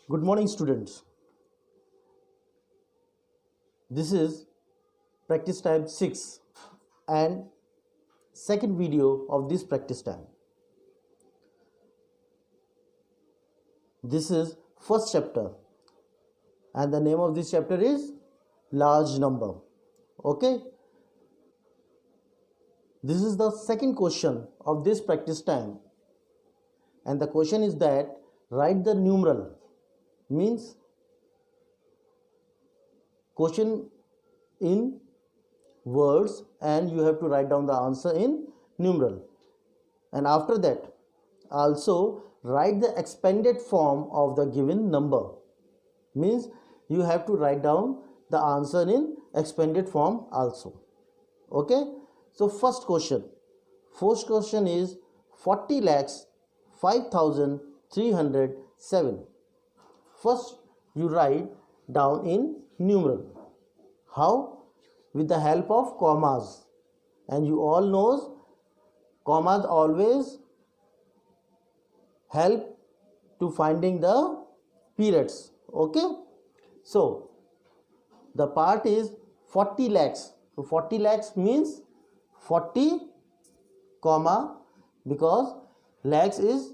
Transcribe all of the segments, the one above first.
Good morning, students. This is practice time 6 and second video of this practice time. This is first chapter and the name of this chapter is large number. Okay. This is the second question of this practice time, and the question is that write the numeral, means question in words and you have to write down the answer in numeral, and after that also write the expanded form of the given number, means you have to write down the answer in expanded form also. Okay, so first question is 40 lakhs 5307. First you write down in numeral. How? With the help of commas, and you all knows commas always help to finding the periods. Okay, so the part is 40 lakhs. So 40 lakhs means 40 comma, because lakhs is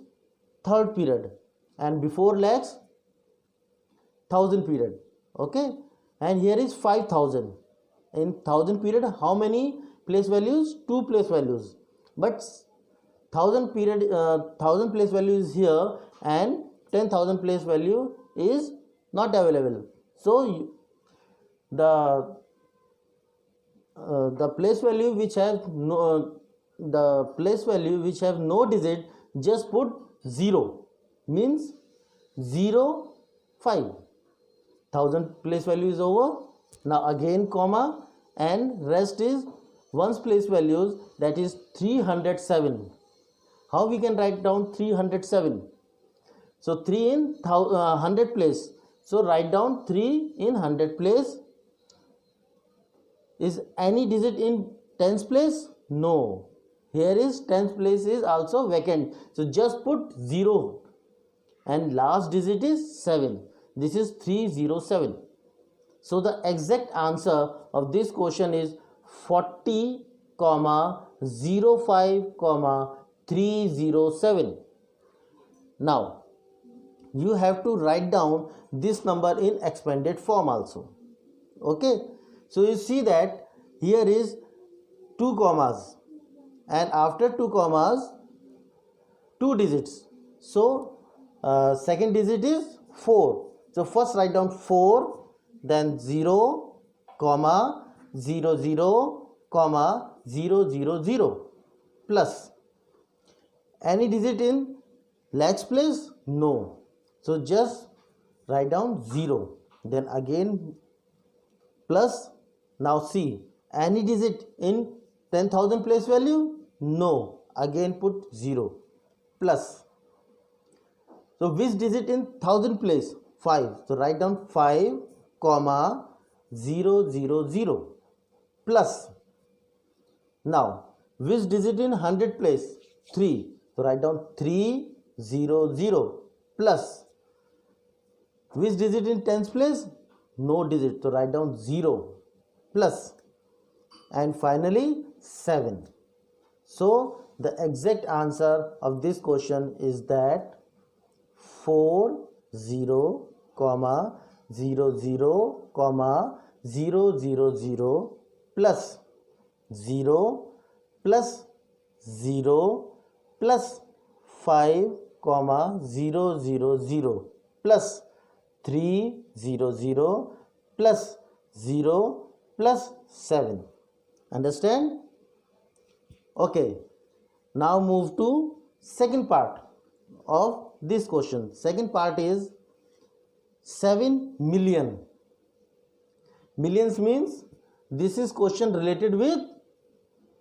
third period and before lakhs 1000 period. Okay, and here is 5000. In 1000 period how many place values? 2 place values, but 1000 period 1000 place value is here and 10,000 place value is not available. So the place value which have no digit, just put 0, means 0 5. 1000 place value is over. Now again comma, and rest is one's place values, that is 307. How we can write down 307? So 3 in 100 place. So write down 3 in 100 place. Is any digit in tens place? No. Here is tens place is also vacant. So just put 0 and last digit is 7. This is 307. So the exact answer of this question is 40, 05, 307. Now you have to write down this number in expanded form also. Okay, so you see that here is 2 commas, and after 2 commas 2 digits. So second digit is 4. So first write down 4, then 0, 00, 000 plus. Any digit in lakhs place? No. So just write down 0, then again plus. Now see, any digit in 10,000 place value? No. Again put 0 plus. So which digit in 1000 place? 5. So write down 5, 000 plus. Now which digit in 100 place? 3. So write down 300 plus. Which digit in tens place? No digit. So write down 0 plus. And finally 7. So the exact answer of this question is that 40, 00, 000 plus 0 plus 0 plus 5, 000 plus 300 plus 0 plus 7. Understand? Okay, now move to second part of this question. Second part is 7 million. Millions means this is question related with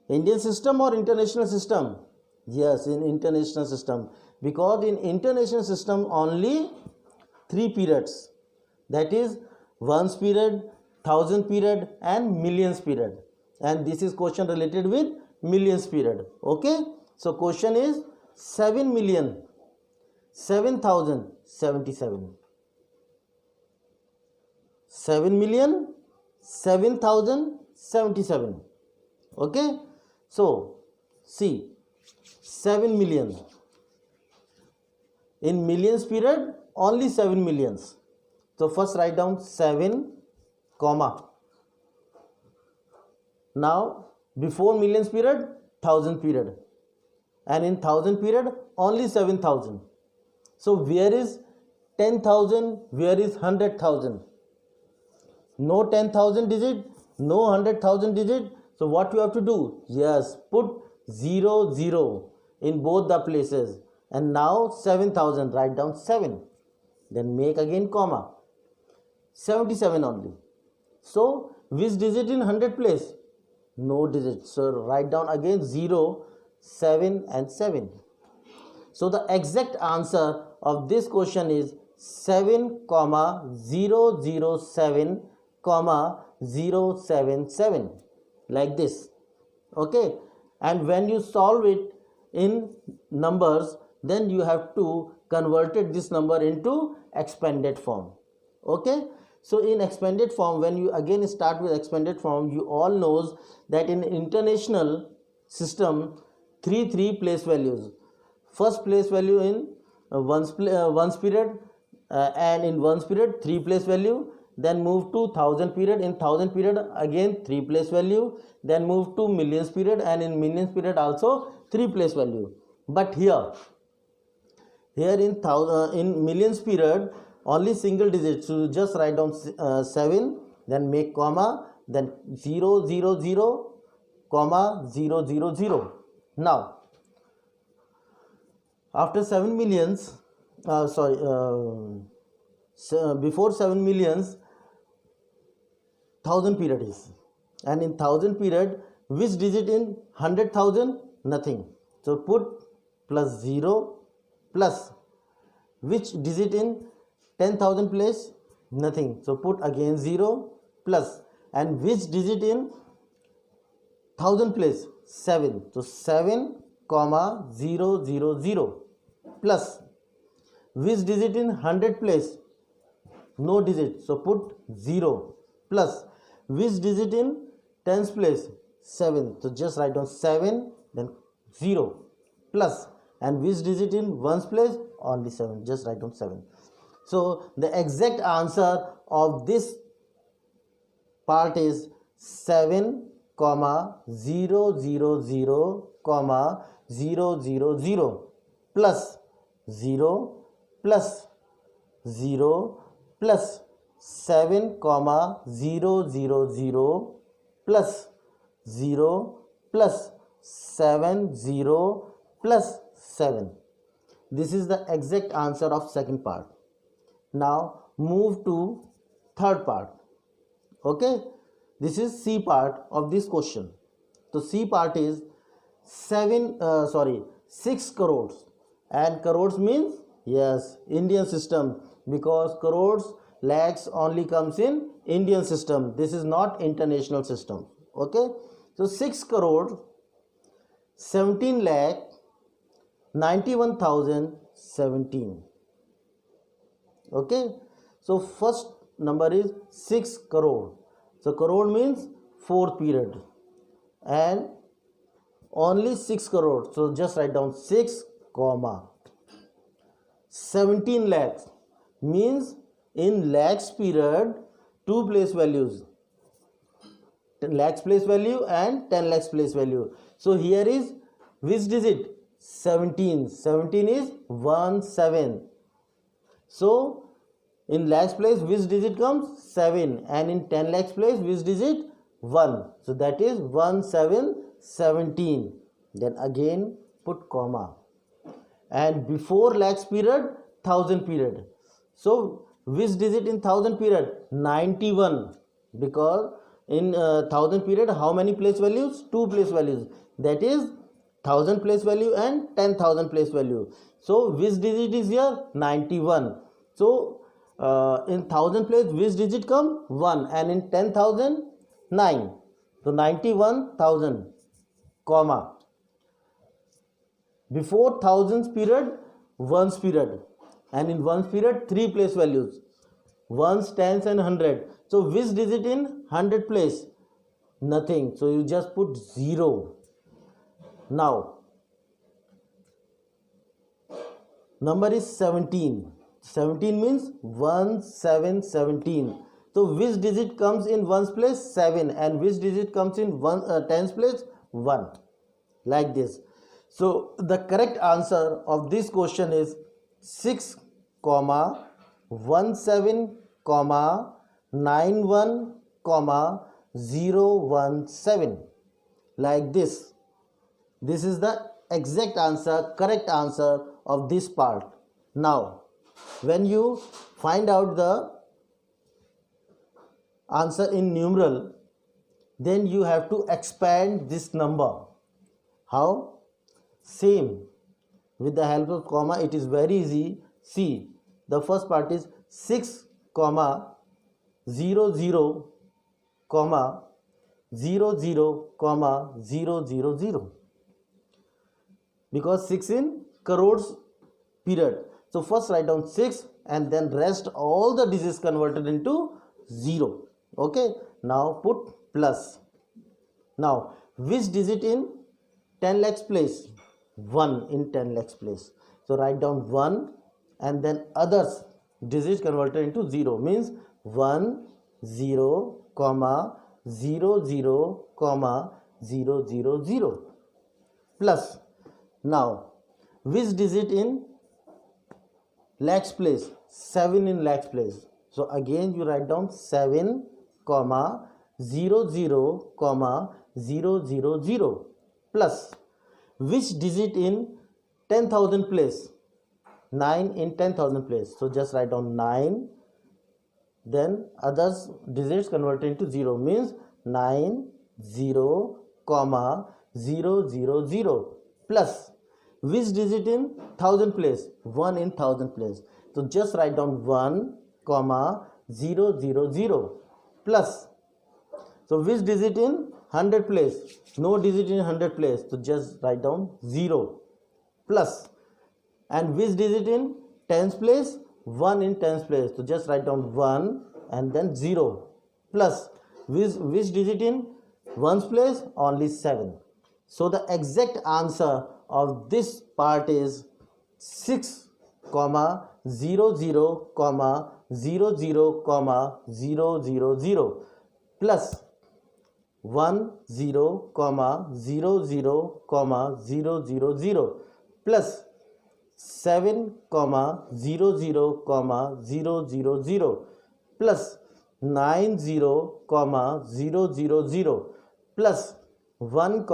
Indian system or international system? Yes, in international system, because in international system only 3 periods, that is ones period, 1000 period and millions period, and this is question related with millions period. Okay, so question is 7,077,077. 7,077,077. Okay, so see, 7 million in millions period, only 7 millions. So first write down 7 comma, now before millions period, 1000 period, and in 1000 period only 7,000. So where is 10,000, where is 100,000? No 10,000 digit, no 100,000 digit. So what you have to do? Yes, put 0 0 in both the places. And now 7,000, write down 7. Then make again comma. 77 only. So which digit in 100 place? No digit. So write down again 0, 7 and 7. So the exact answer of this question is 7, 007, 077, like this. Okay, and when you solve it in numbers, then you have to convert this number into expanded form. Okay, so in expanded form, when you again start with expanded form, you all knows that in international system, three place values. First place value in ones period, and in ones period 3 place value. Then move to 1000 period, in 1000 period again 3 place value. Then move to millions period, and in millions period also 3 place value. But here in millions period only single digit, so just write down 7, then make comma, then 0 0 0, 0 0 0. Now after 7 millions, before 7 millions, 1000 period is, and in 1000 period which digit in 100,000? Nothing. So put plus 0, plus which digit in 10,000 place? Nothing. So put again 0, plus, and which digit in 1000 place? 7. So 7, 0 0 0, plus which digit in 100 place? No digit. So put 0, plus which digit in tens place? 7. So just write down 7, then 0, plus, and which digit in ones place? Only 7. Just write down 7. So the exact answer of this part is 7, 0 0 0, 0 0 0, plus 0, plus 0, plus 7, 0 0 0, plus 0, plus 7 0, plus 7. This is the exact answer of second part. Now move to third part. Okay, this is C part of this question. So C part is 6 crores, and crores means, yes, Indian system, because crores, lakhs only comes in Indian system. This is not international system. Okay, so 6 crores 17 lakh 91,017. Okay, so first number is 6 crore. So crore means fourth period, and only 6 crore. So just write down 6 comma 17 lakhs, means in lakhs period 2 place values, 10 lakhs place value and 10 lakhs place value. So here is which digit? 17. 17 is 1 7. So in lakhs place which digit comes? 7. And in 10 lakhs place which digit? 1. So that is 1 7 17. Then again put comma, and before lakhs period 1000 period. So which digit in 1000 period? 91, because in 1000 period how many place values? 2 place values, that is 1000 place value and 10,000 place value. So which digit is here? 91. So in 1000 place which digit come? 1. And in 10,000 9. So 91,000 comma, before thousands period ones period, and in ones period 3 place values. ones, tens and 100. So which digit in 100 place? Nothing. So you just put 0. Now number is 17. 17 means 1, 7, 17. So which digit comes in ones place? 7. And which digit comes in tens place? 1. Like this. So the correct answer of this question is 6, 17, 91, 017. Like this. This is the exact answer, correct answer of this part. Now, when you find out the answer in numeral, then you have to expand this number. How? Same. With the help of comma, it is very easy. See, the first part is 6, 0, 0, 0, 0, 0, 0, 0, 0. Because 6 in crores period. So first write down 6 and then rest all the digits converted into 0. Okay. Now put plus. Now which digit in 10 lakhs place? 1 in 10 lakhs place. So write down 1 and then others digits converted into 0 means 1, 0, 0, 0, 0, 0, 0, 0 plus. Now which digit in lakhs place? 7 in lakhs place. So again you write down 7, 0, 0, 0, 0, 0, 0 plus. Which digit in 10,000 place? 9 in 10,000 place. So just write down 9. Then others digits converted into 0 means 9, 0, 0, 0, 0 plus. Which digit in 1000 place? 1 in 1000 place. So just write down 1, 0, 0, 0 plus. So which digit in 100 place? No digit in 100 place. So just write down 0 plus. And which digit in tens place? 1 in tens place. So just write down 1 and then 0 plus. Which digit in ones place? Only 7. So the exact answer of this part is 6, 0, 0, 0, 0, 0, 0, 0 plus 1, 0, 0, 0, 0, 0, 0 plus 7, 0, 0, 0, 0, 0 plus 9, 0, 0, 0, 0 plus 1,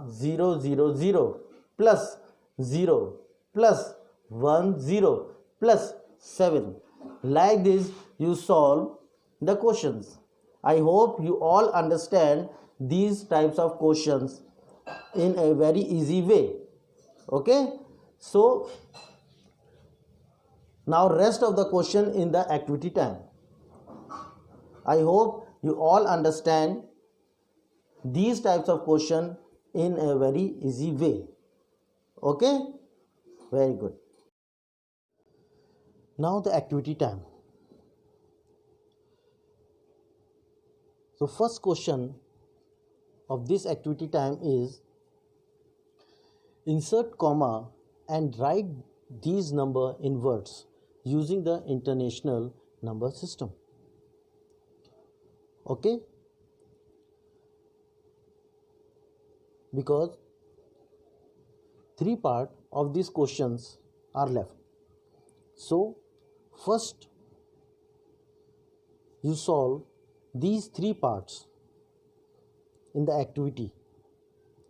0, 0, 0 plus 0 plus 1, 0 plus 7. Like this you solve the questions. I hope you all understand these types of questions in a very easy way. Okay. So now rest of the question in the activity time. I hope you all understand these types of question in a very easy way. Okay. Very good. Now the activity time. So first question of this activity time is insert comma and write these number in words using the international number system. Okay. Because 3 parts of these questions are left. So first you solve these 3 parts in the activity.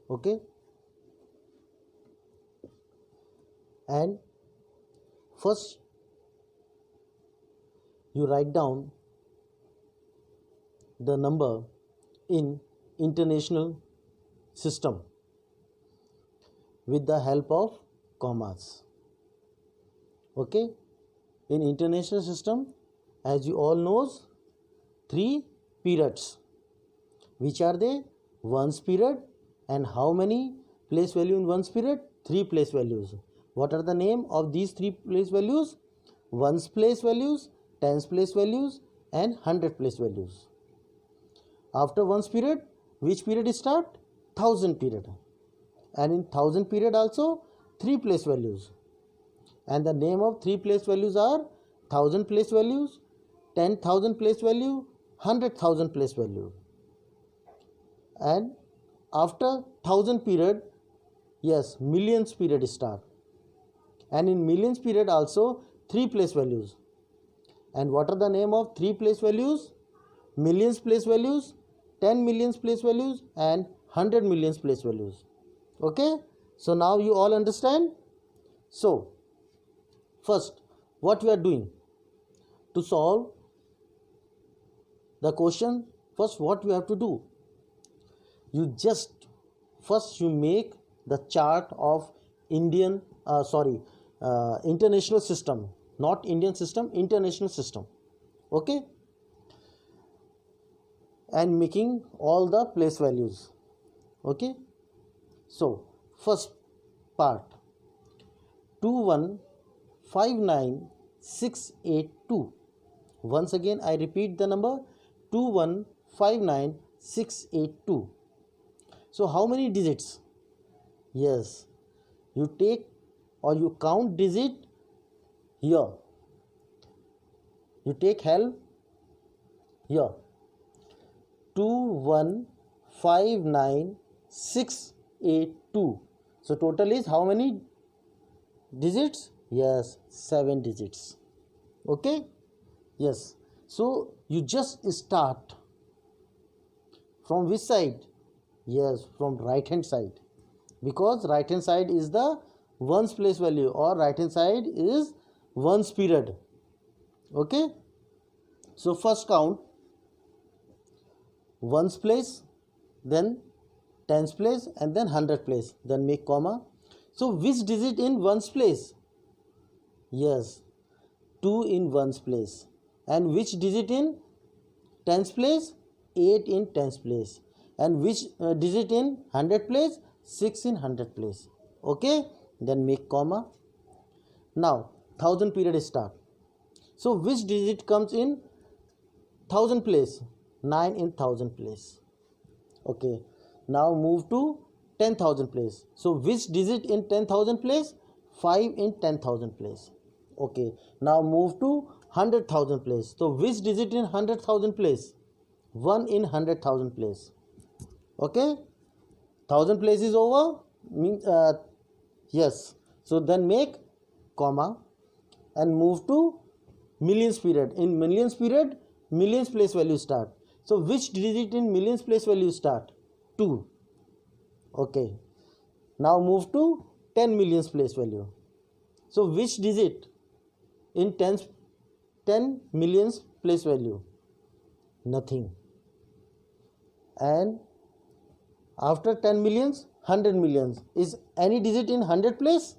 Okay. And first you write down the number in international system with the help of commas. Okay. In international system, as you all knows, 3 periods. Which are they? Ones period. And how many place value in ones period? 3 place values. What are the name of these 3 place values? Ones place values, tens place values and 100 place values. After ones period, which period start? 1000 period. And in 1000 period also 3 place values. And the name of 3 place values are 1000 place values, 10,000 place value, 100,000 place value. And after 1000 period, yes, millions period start. And in millions period also 3 place values. And what are the name of 3 place values? Millions place values, 10 millions place values, and 100 millions place values. Okay, so now you all understand. So first, what we are doing to solve the question, first what we have to do, you just first you make the chart of international system, not Indian system, international system. Okay, and making all the place values. Okay, so first part, 2159682. Once again I repeat the number, 2159682. So how many digits? Yes, you take or you count digit here. You take help here. 2159682. So total is how many digits? Yes, 7 digits. Okay, yes. So you just start from which side? Yes, from right hand side, because right hand side is the ones place value, or right hand side is ones period. Okay, so first count ones place, then tens place, and then 100 place, then make comma. So which digit in ones place? Yes, 2 in ones place. And which digit in tens place? 8 in tens place. And which digit in 100 place? 6 in 100 place. Okay, then make comma. Now 1000 period start. So which digit comes in 1000 place? 9 in 1000 place. Okay, now move to 10,000 place. So which digit in 10,000 place? 5 in 10,000 place. Okay, now move to 100,000 place. So which digit in 100,000 place? 1 in 100,000 place. Okay, 1000 place is over, means yes, so then make comma and move to millions period. In millions period, millions place value start. So which digit in millions place value start? 2. Okay, now move to 10 millions place value. So which digit in 10 millions place value? Nothing. And after 10 millions, 100 millions. Is any digit in 100 place?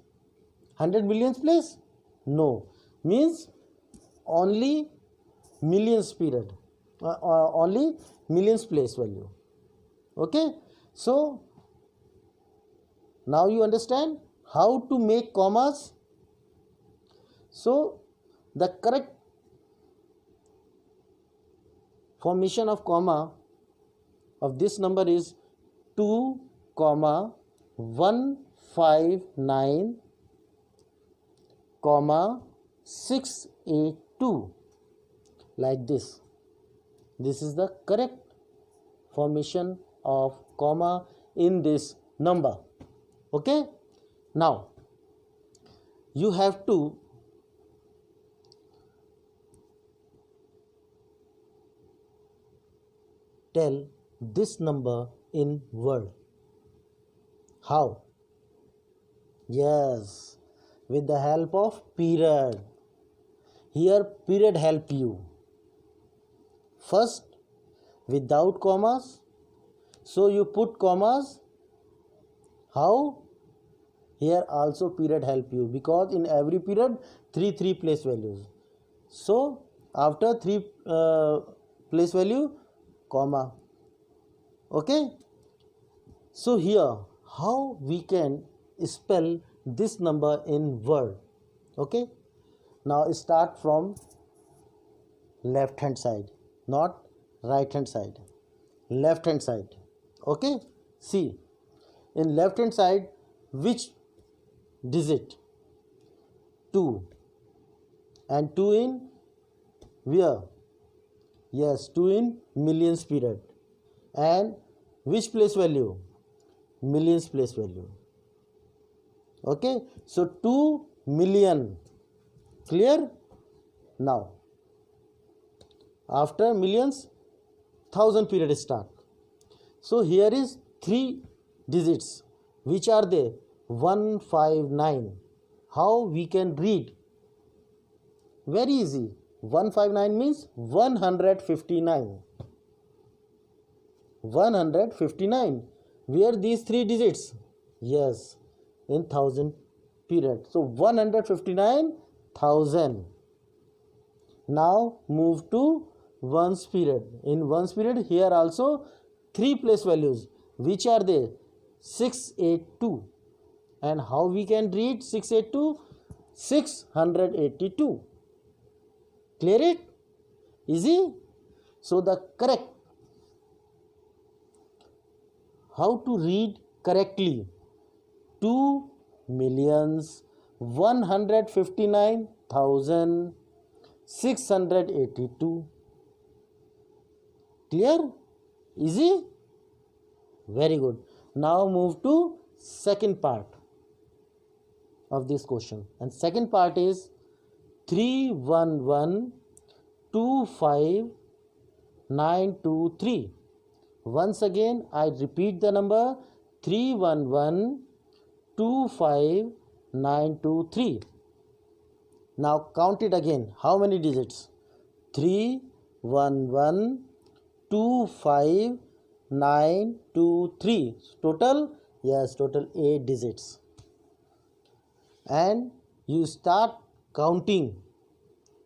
100 millions place? No. Means only millions period. Only millions place value. Okay. So now you understand how to make commas. So the correct formation of comma of this number is 2, 159, 682, like this. This is the correct formation of comma in this number. Okay, now you have to tell this number in word. How? Yes, with the help of period. Here period help you. First, without commas, so you put commas. How? Here also period help you, because in every period 3 place values. So after 3 place value, comma. Okay, so here how we can spell this number in word. Okay, now start from left hand side, not right hand side, left hand side. Okay, see, in left hand side, which digit? 2, and 2 in where? Yes, 2 in millions period. And which place value? Millions place value. Okay, so 2 million. Clear? Now, after millions, 1000 period start. So here is 3 digits. Which are they? 159. How we can read? Very easy. 159 means 159. 159. Where these 3 digits? Yes, in 1000 period. So 159,000. Now move to ones period. In ones period, here also 3 place values. Which are they? 682. And how we can read 682? 682. Clear it? Easy? So the correct, how to read correctly? 2,159,682. Clear? Easy? Very good. Now move to second part of this question. And second part is 311,25923. Once again, I repeat the number 311,25923. Now count it again. How many digits? 311,25923. Total? Yes, total 8 digits. And you start counting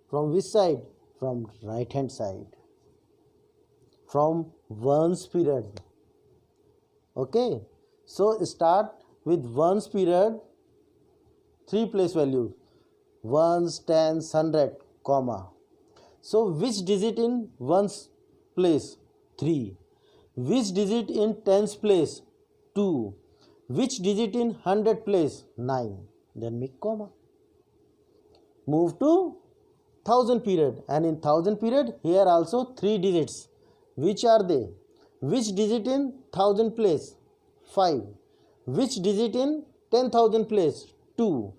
from which side? From right hand side, from ones period. Okay, so start with ones period, 3 place value, ones, tens, 100, comma. So which digit in ones place? 3. Which digit in tens place? 2. Which digit in 100 place? 9. Then make comma. Move to 1000 period, and in 1000 period, here also 3 digits. Which are they? Which digit in 1000 place? 5. Which digit in 10,000 place? 2.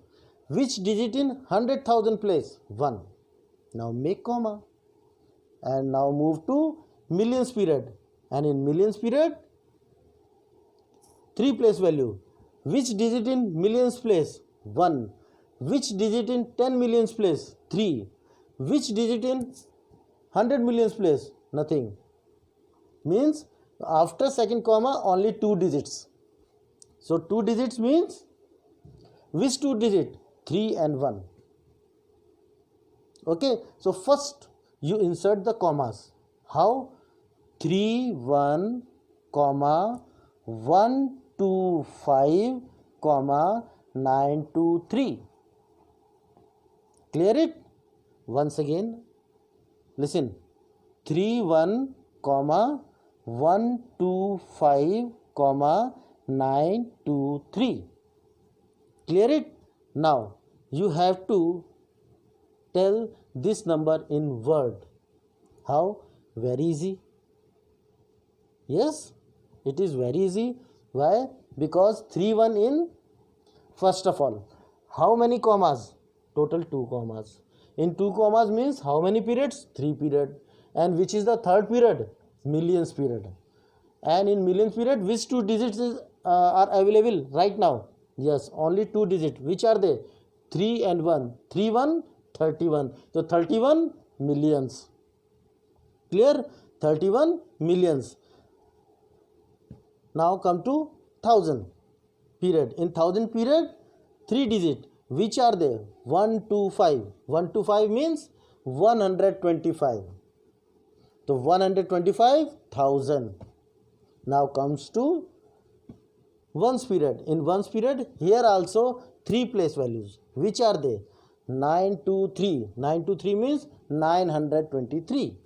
Which digit in 100,000 place? 1. Now make comma. And now move to millions period, and in millions period, 3 place value. Which digit in millions place? 1. Which digit in 10 millions place? 3. Which digit in 100 millions place? Nothing. Means after second comma only 2 digits. So 2 digits means which 2 digit? 3 and 1. Okay. So first you insert the commas. How? 3, 1, comma, 1, 2, 5, comma, 9, 2, 3. Clear it? Once again, listen. 3, 1, comma, 1, 2, 5, comma, 9, 2, 3. Clear it? Now you have to tell this number in word. How? Very easy. Yes, it is very easy. Why? Because 3, 1 in, first of all, how many commas? Total 2 commas. In 2 commas means how many periods? 3 period. And which is the third period? Millions period. And in millions period, which 2 digits are available right now? Yes, only 2 digits. Which are they? 3 and 1. 3, 1, 31. So 31 millions. Clear? 31 millions. Now come to 1000 period. In 1000 period, 3 digit. Which are they? 1, 2, 5. 1 to 5 means 125. So 125,000. Now comes to ones period. In ones period, here also 3 place values. Which are they? 923. 923 means 923.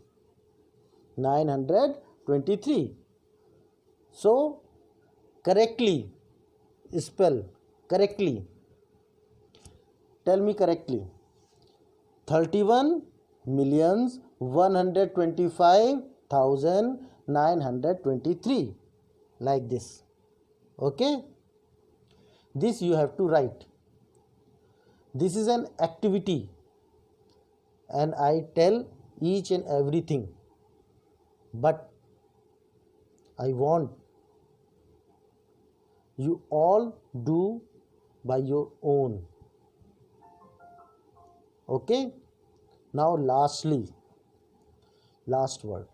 923. So correctly spell correctly. Tell me correctly. 31,125,923, like this. Okay, this you have to write. This is an activity and I tell each and everything, but I want you all do by your own. Okay, now lastly, last word,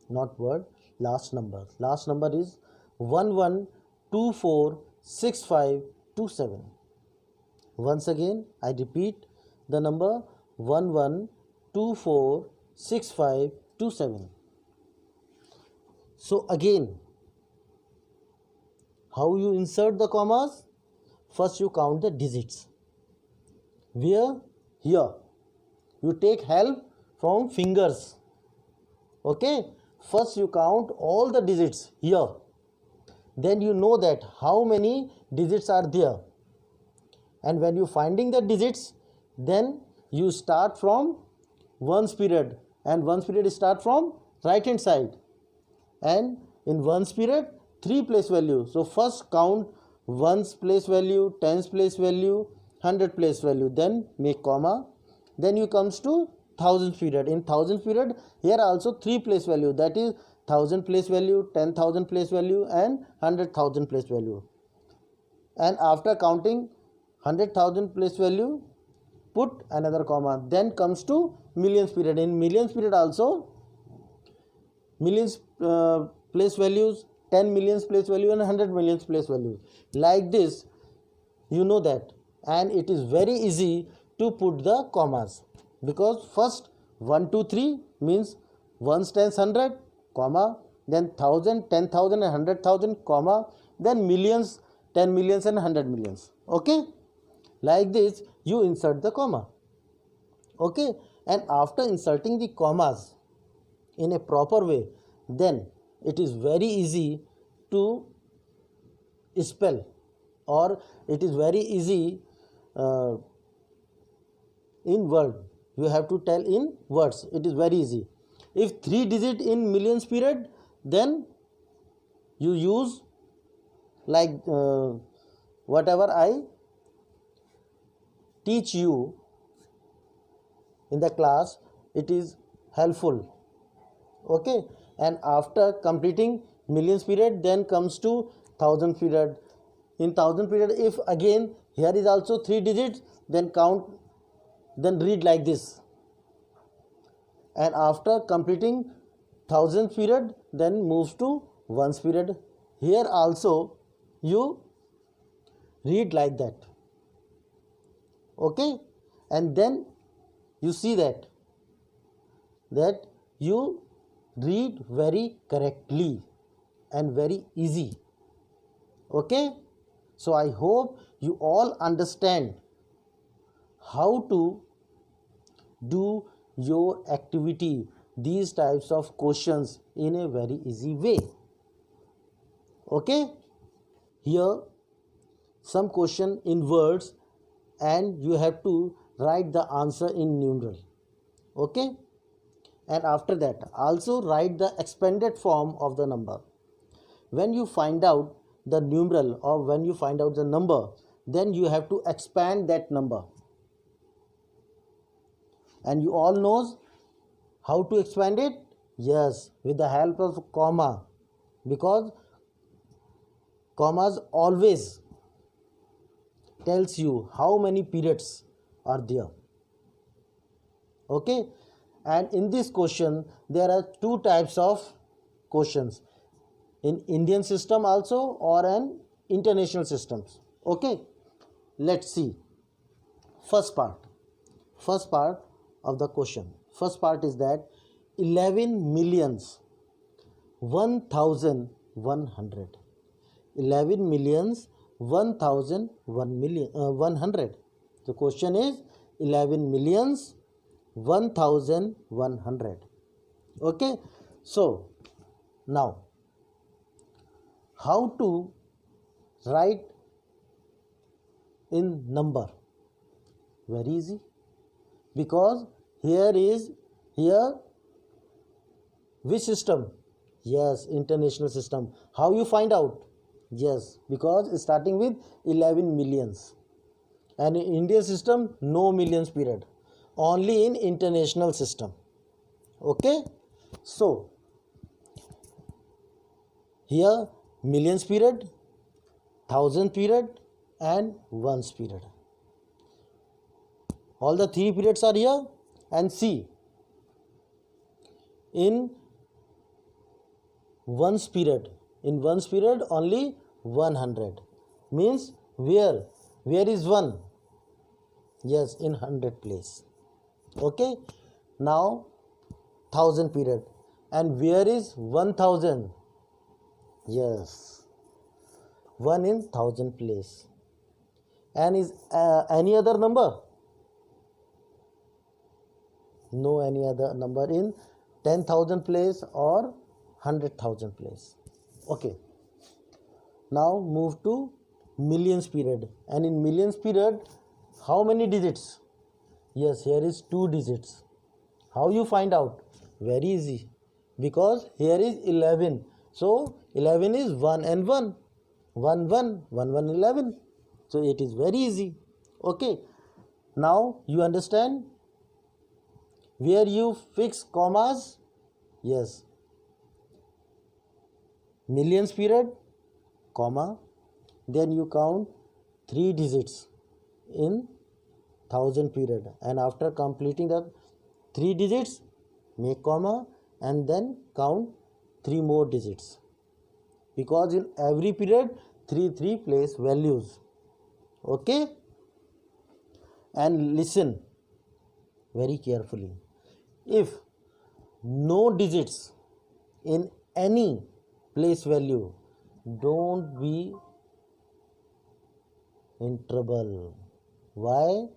not word, last number. Last number is 11246527. Once again I repeat the number 11246527. So again, how you insert the commas? First you count the digits. Where? Here. You take help from fingers. Okay, first you count all the digits here. Then you know that how many digits are there. And when you finding the digits, then you start from ones period, and ones period start from right hand side. And in ones period, 3 place value. So first count ones place value, tens place value, 100 place value, then make comma. Then you comes to thousands period. In thousands period, here also 3 place value, that is 1000 place value, 10,000 place value and 100,000 place value. And after counting 100,000 place value, put another comma. Then comes to millions period. In millions period also millions place values, 10 millions place value and 100 millions place value. Like this, you know that. And it is very easy to put the commas, because first 1 2 3 means ones, tens, 100, comma, then 1000, 10,000 and 100,000, comma, then millions, 10 millions and 100 millions. Okay, like this you insert the comma. Okay, and after inserting the commas in a proper way, then it is very easy to spell, or it is very easy in word. You have to tell in words. It is very easy. If 3 digit in millions period, then you use like whatever I teach you in the class, it is helpful. Okay, and after completing millions period, then comes to thousand period. In thousand period, if again here is also 3 digits, then count, then read like this. And after completing thousands period, then moves to ones period. Here also you read like that. Okay, and then you see that you read very correctly and very easy. Okay, so I hope you all understand how to do your activity, these types of questions, in a very easy way. Okay, here some question in words and you have to write the answer in numeral. Okay, and after that also write the expanded form of the number. When you find out the numeral or when you find out the number, then you have to expand that number. And you all knows how to expand it? Yes, with the help of comma, because commas always tells you how many periods are there. Okay, and in this question there are 2 types of questions, in Indian system also or an international systems. Okay, let's see. First part of the question. First part is that 11 millions 1,100. 11 millions 1,100. The question is 11 millions 1100. Okay, so now how to write in number? Very easy, because here which system? Yes, international system. How you find out? Yes, because starting with 11 millions, and in Indian system no millions period, only in international system. Okay, so here millions period, thousand period, and ones period. All the three periods are here, and see, in ones period only 100, means where is 1? Yes, in 100 place. Okay, now thousand period, and where is 1000? Yes, 1 in 1000 place. And is any other number? No any other number in 10,000 place or 100,000 place. Okay, now move to millions period, and in millions period how many digits? Yes, here is 2 digits. How you find out? Very easy, because here is 11, so 11 is 1 and 1, 1 1 1 1 11, so it is very easy. Okay, now you understand where you fix commas? Yes, millions period, comma, then you count 3 digits in 1000 period, and after completing the 3 digits make comma, and then count 3 more digits, because in every period 3 place values. Okay, and listen very carefully. If no digits in any place value, don't be in trouble. Why?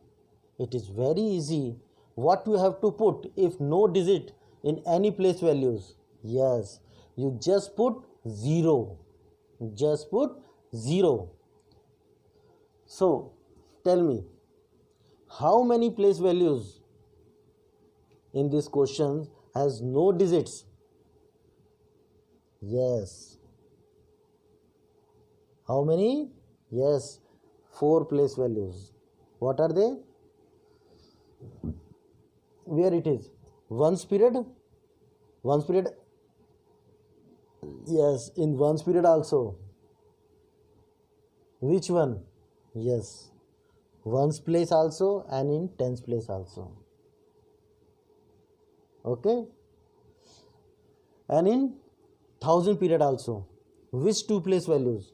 It is very easy. What you have to put if no digit in any place values? Yes, you just put 0. Just put 0. So tell me, how many place values in this question has no digits? Yes. How many? Yes, 4 place values. What are they? Where it is? Ones period. Yes, in ones period also. Which one? Yes, ones place also, and in tens place also. Okay, and in thousand period also. Which 2 place values?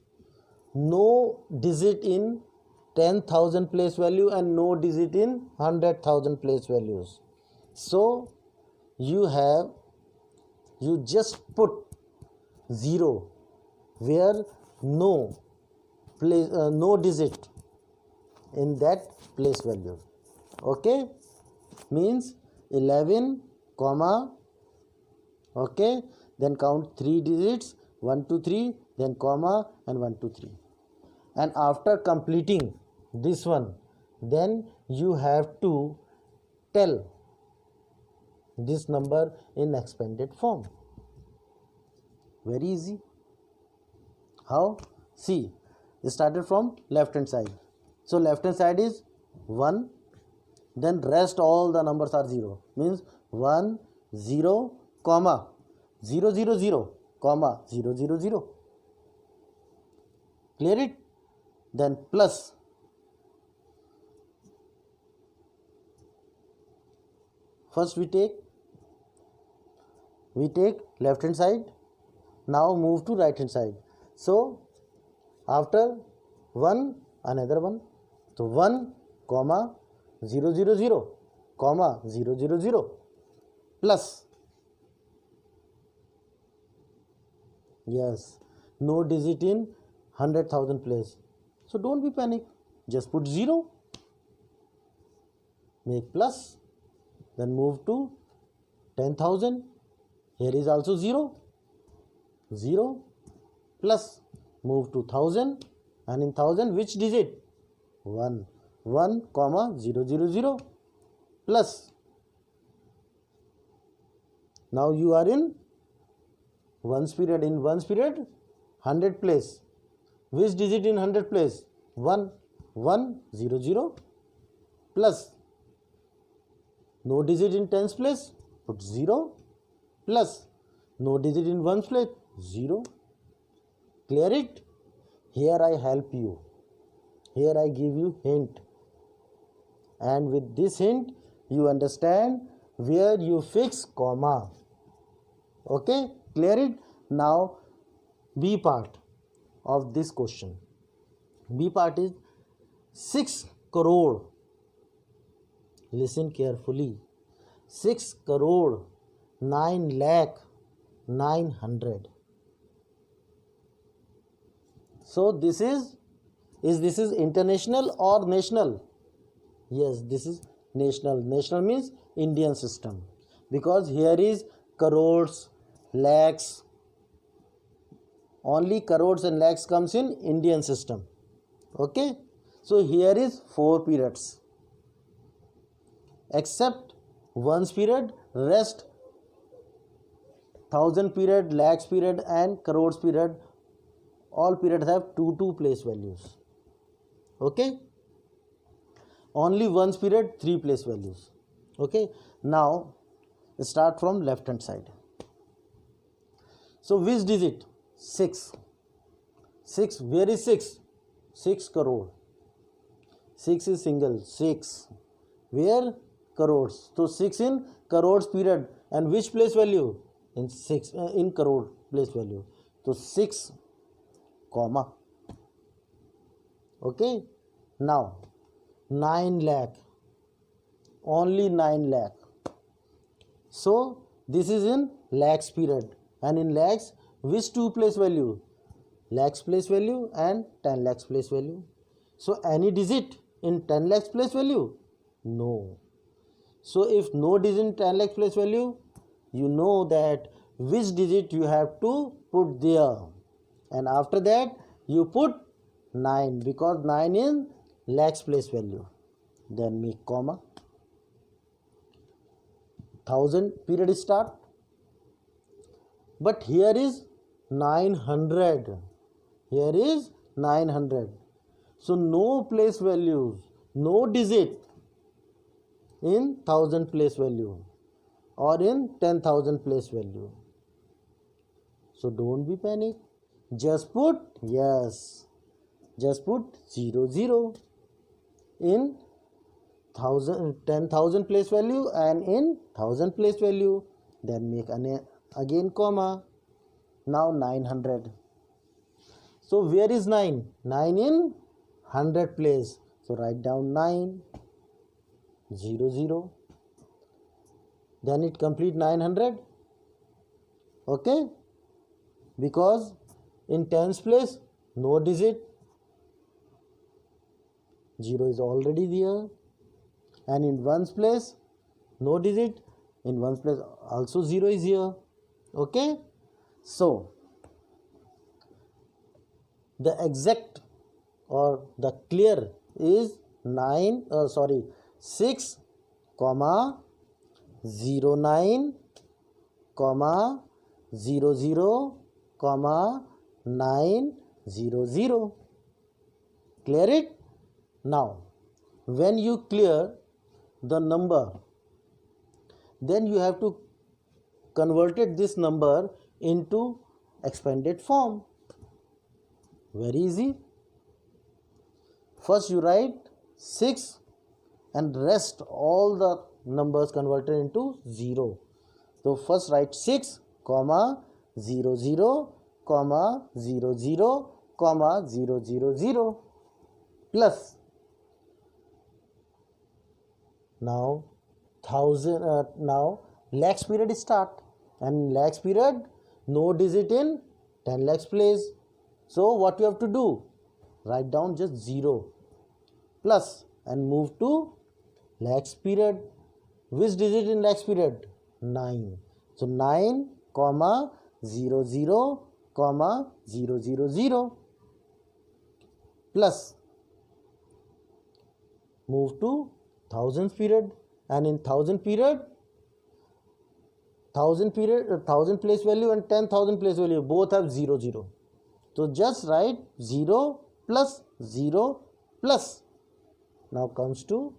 No digit in 10,000 place value and no digit in 100,000 place values. So you just put 0 where no digit in that place value. Okay, means 11 comma, okay, then count 3 digits, 1 2 3, then comma, and 1 2 3, and after completing this one, then you have to tell this number in expanded form. Very easy. How? See, it started from left hand side, so left hand side is 1, then rest all the numbers are 0, means 1 0 comma 0 0 0 comma 0 0 0. Clear it? Then plus, first we take left hand side, now move to right hand side. So after 1 another 1, so 1 comma 0 0 0 comma 0 0 0 plus, yes, no digit in 100,000 place, so don't be panic, just put 0. make plus, then move to 10,000, here is also 0, 0 plus, move to 1000, and in 1000 which digit? 1, 1 comma 0 0 0 plus. Now you are in ones period. In ones period 100 place, which digit in 100 place? 1, 1 0 0 plus, no digit in tens place, put 0 plus, no digit in ones place, 0. Clear it? Here I help you, here I give you hint, and with this hint you understand where you fix comma. Okay, clear it? Now B part of this question. B part is 6 crore. Listen carefully. 6 crore 9 lakh 900. So this is international or national? Yes, this is national. National means Indian system, because here is crores, lakhs. Only crores and lakhs comes in Indian system. Okay, so here is 4 periods, except ones period, rest 1000 period, lakhs period and crores period, all periods have 2 place values. Okay, only ones period 3 place values. Okay, now start from left hand side. So which digit? 6. 6, where is 6? 6 crore. 6 is single, 6. Where? Crores. So 6 in crores period, and which place value? In 6 in crore place value. So 6 comma. Okay, now 9 lakh, only 9 lakh. So this is in lakhs period, and in lakhs which 2 place value? Lakhs place value and 10 lakhs place value. So any digit in 10 lakhs place value? No. So if no digit in 10 lakhs place value, you know that which digit you have to put there, and after that you put 9, because 9 in lakhs place value. Then make comma. 1000 period start, but here is 900. Here is 900. So no place values, no digit in 1000 place value or in 10,000 place value. So don't be panic. Just put, yes, just put 0 0 in 10,000 place value and in 1000 place value. Then make again comma. Now 900. So where is 9? 9 in 100 place. So write down 9 0 0. Then it complete 900. Okay, because in tens place no digit, 0 is already there, and in ones place no digit, in ones place also 0 is here. Okay, so the exact or the clear is 6 comma 09 comma 00 comma 900. Clear it? Now when you clear the number, then you have to convert this number into expanded form. Very easy. First you write 6 and rest all the numbers converted into 0. So first write 6 comma 00 comma 00 comma 000 plus. Now now lakhs period start, and lakhs period no digit in 10 lakhs place. So what you have to do? Write down just 0 plus and move to lakhs period. Which digit in lakhs period? 9. So 9 comma 0 0 comma 0 0 0 plus move to thousands period, and in thousand period, thousand place value and 10,000 place value both have 0 0. So just write 0 plus 0 plus. Now comes to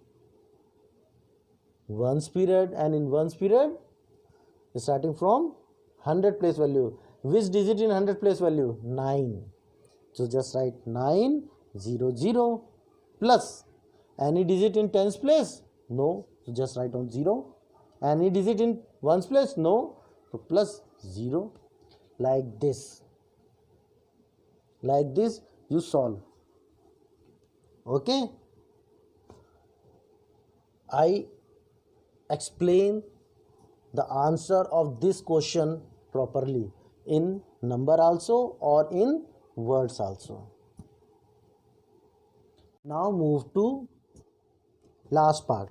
ones period, and in ones period starting from 100 place value. Which digit in 100 place value? 9. So just write 9 0 0 plus. Any digit in tens place? No. So just write on 0. Any digit in ones place? No. So plus 0. Like this. Like this you solve. Okay. I explain the answer of this question properly in number also or in words also. Now move to last part.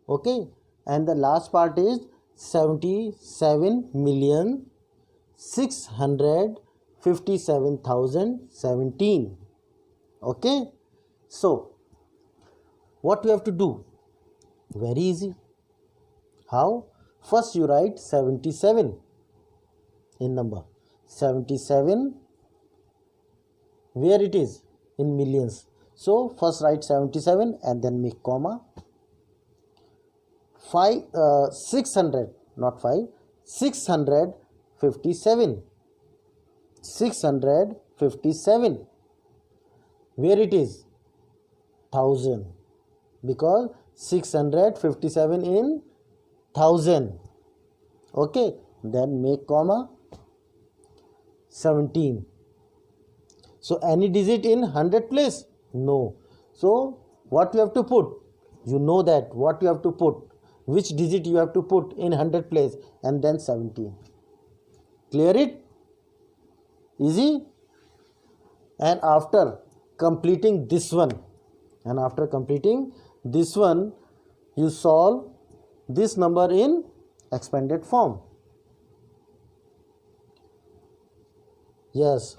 Okay, and the last part is 77,657,017. Okay, so what you have to do? Very easy. How? First you write 77 in number. 77, where it is? In millions. So first write 77 and then make comma. 600, not 5, 657. 657. Where it is? 1000. Because 657 in 1000. Okay, then make comma. 17. So any digit in 100 place? No. So what you have to put? You know that what you have to put. Which digit you have to put in 100 place, and then 17. Clear it? Easy? And after completing this one, you solve this number in expanded form. Yes,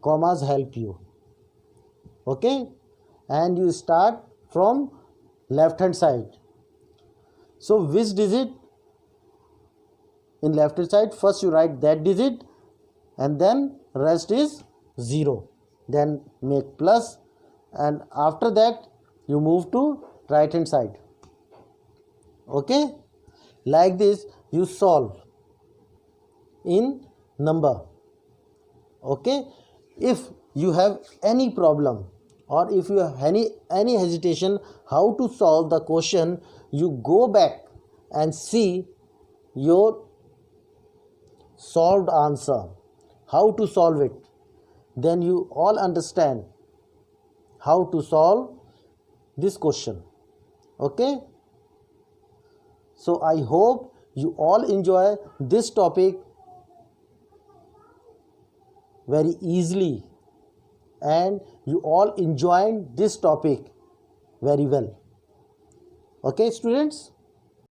commas help you. Okay, and you start from left hand side. So which digit in left hand side? First you write that digit and then rest is 0. Then make plus, and after that you move to right hand side. Okay, like this you solve in number. Okay, if you have any problem or if you have any hesitation how to solve the question, you go back and see your solved answer, how to solve it. Then you all understand how to solve this question. Okay, so I hope you all enjoy this topic very easily and you all enjoyed this topic very well. Okay, students?